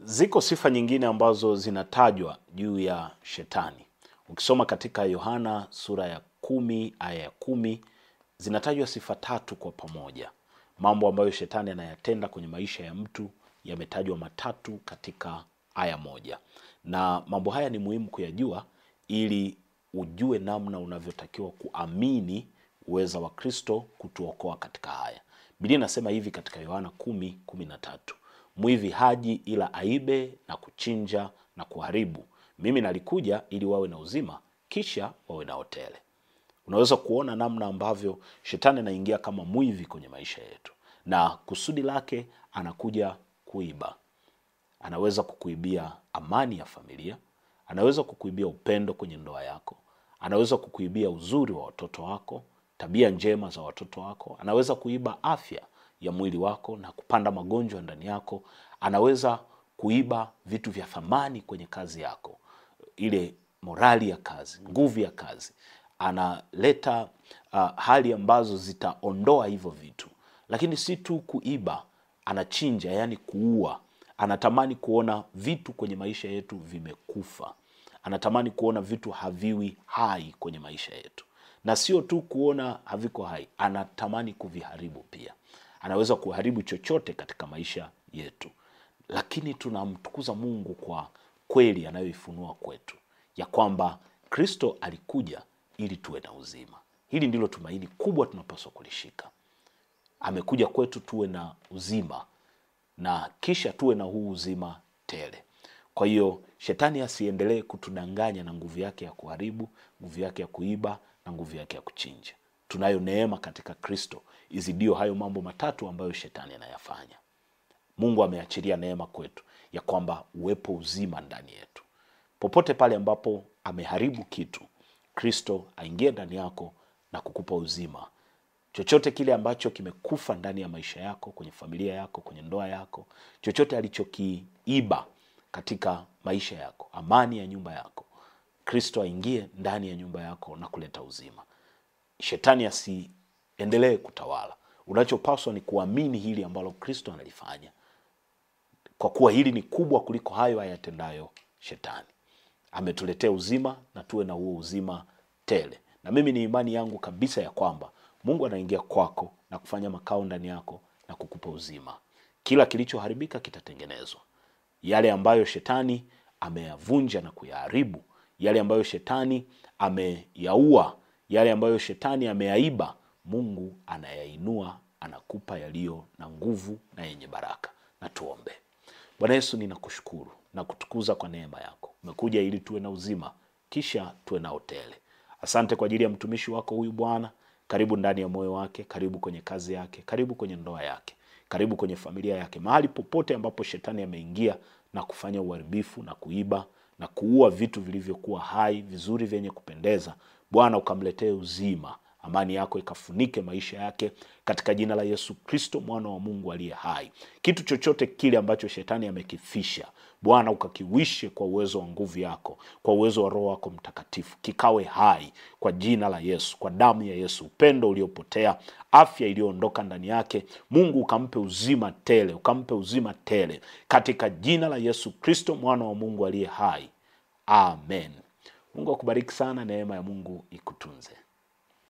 Ziko sifa nyingine ambazo zinatajwa juu ya shetani. Ukisoma katika Yohana sura ya 10 aya ya 10 zinatajwa sifa tatu kwa pamoja. Mambo ambayo shetani anayatenda kwenye maisha ya mtu yametajwa matatu katika aya moja. Na mambo haya ni muhimu kuyajua ili ujue namna unavyotakiwa kuamini uweza wa Kristo kutuokoa katika haya. Biblia inasema hivi katika Yohana 10:13. Mwivi haji ila aibe na kuchinja na kuharibu. Mimi nalikuja ili wawe na uzima, kisha wawe na tele. Unaweza kuona namna ambavyo shetani anaingia kama mwivi kwenye maisha yetu. Na kusudi lake anakuja kuiba. Anaweza kukuibia amani ya familia. Anaweza kukuibia upendo kwenye ndoa yako. Anaweza kukuibia uzuri wa watoto wako, tabia njema za watoto wako. Anaweza kuiba afya ya mwili wako na kupanda magonjwa ndani yako. Anaweza kuiba vitu vya thamani kwenye kazi yako, ile morali ya kazi, nguvu ya kazi. Analeta hali ambazo zitaondoa hivyo vitu. Lakini si tu kuiba, anachinja, yani kuua. Anatamani kuona vitu kwenye maisha yetu vimekufa. Anatamani kuona vitu haviwi hai kwenye maisha yetu. Na sio tu kuona haviko hai, anatamani kuviharibu pia. Anaweza kuharibu chochote katika maisha yetu. Lakini tunamtukuza Mungu kwa kweli anayoifunua kwetu, ya kwamba Kristo alikuja ili tuwe na uzima. Hili ndilo tumaini kubwa tunapaswa kulishika. Amekuja kwetu tuwe na uzima, na kisha tuwe na huu uzima tele. Kwa hiyo shetani asiendelee kutudanganya na nguvu yake ya kuharibu, nguvu yake ya kuiba na nguvu yake ya kuchinja. Tunayo neema katika Kristo izidio hayo mambo matatu ambayo shetani anayafanya. Mungu ameachilia neema kwetu ya kwamba uwepo uzima ndani yetu. Popote pale ambapo ameharibu kitu, Kristo aingie ndani yako na kukupa uzima. Chochote kile ambacho kimekufa ndani ya maisha yako, kwenye familia yako, kwenye ndoa yako, chochote alichokiiba katika maisha yako, amani ya nyumba yako, Kristo aingie ndani ya nyumba yako na kuleta uzima. Shetani asiendelee kutawala. Unachopaswa ni kuamini hili ambalo Kristo analifanya, kwa kuwa hili ni kubwa kuliko hayo ayatendayo shetani. Ametuletea uzima na tuwe na huo uzima tele. Na mimi ni imani yangu kabisa ya kwamba Mungu anaingia kwako na kufanya makao ndani yako na kukupa uzima. Kila kilichoharibika kitatengenezwa. Yale ambayo shetani ameyavunja na kuyaharibu, yale ambayo shetani ameyaua, yale ambayo shetani ameyaiba, Mungu anayainua, anakupa yaliyo na nguvu na yenye baraka. Na tuombe. Bwana Yesu, ninakushukuru na kutukuza kwa neema yako. Umekuja ili tuwe na uzima, kisha tuwe na tele. Asante kwa ajili ya mtumishi wako huyu Bwana. Karibu ndani ya moyo wake, karibu kwenye kazi yake, karibu kwenye ndoa yake, karibu kwenye familia yake. Mahali popote ambapo shetani ameingia na kufanya uharibifu na kuiba na kuua vitu vilivyokuwa hai, vizuri, vyenye kupendeza, Bwana ukamletee uzima. Amani yako ikafunike maisha yake katika jina la Yesu Kristo, mwana wa Mungu aliye hai. Kitu chochote kile ambacho shetani amekifisha, Bwana ukakiwishe kwa uwezo wa nguvu yako, kwa uwezo wa Roho wako Mtakatifu, kikawe hai kwa jina la Yesu, kwa damu ya Yesu. Upendo uliopotea, afya iliyoondoka ndani yake, Mungu ukampe uzima tele, ukampe uzima tele katika jina la Yesu Kristo, mwana wa Mungu aliye hai. Amen. Mungu akubariki sana, neema ya Mungu ikutunze.